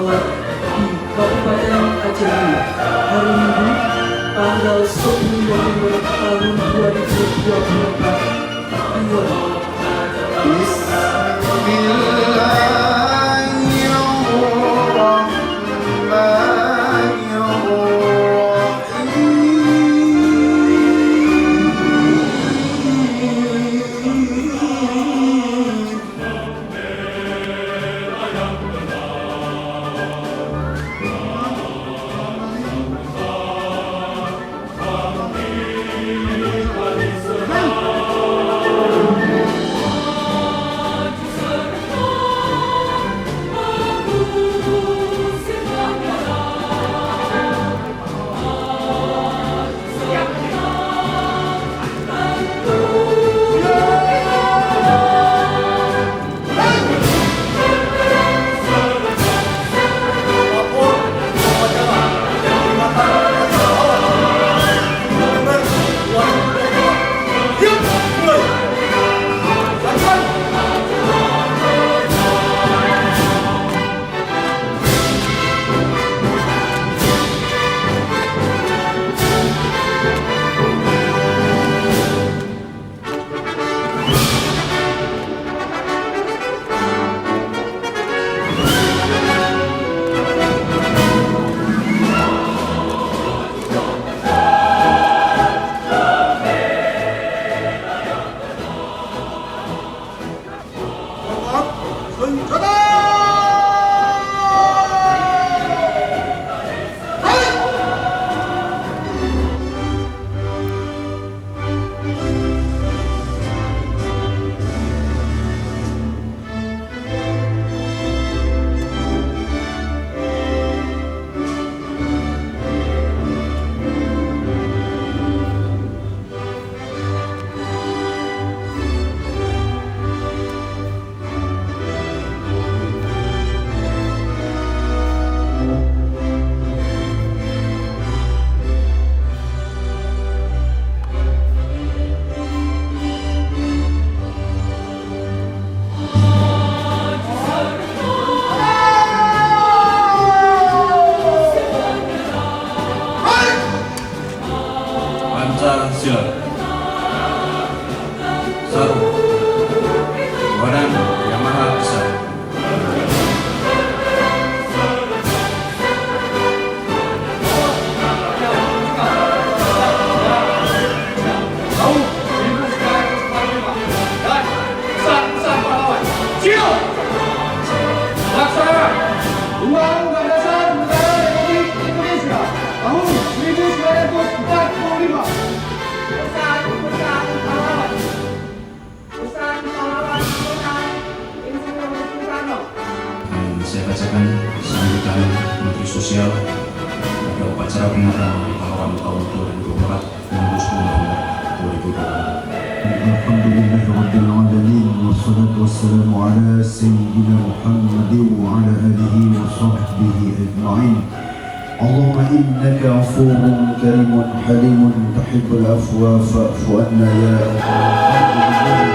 Pesawat di Kabupaten Aceh hari Minggu tanggal 10 November tahun 2024. Pancasila. Satu, Tuhan Yang Maha Esa. Undang-Undang Dasar Negara Republik Indonesia tahun 1945. Saya bacakan sambutan Menteri Sosial pada upacara peringatan Hari Pahlawan tahun 2024 dan 10 November 2024. Alhamdulillahirabbil alamin wassalatu wassalamu ala sayyidina Muhammad wa ala alihi wa sahbihi ajma'in. Allahumma innaka 'afuwwun karimun halimun tuhibbul afwa fa'fu anna ya Allah.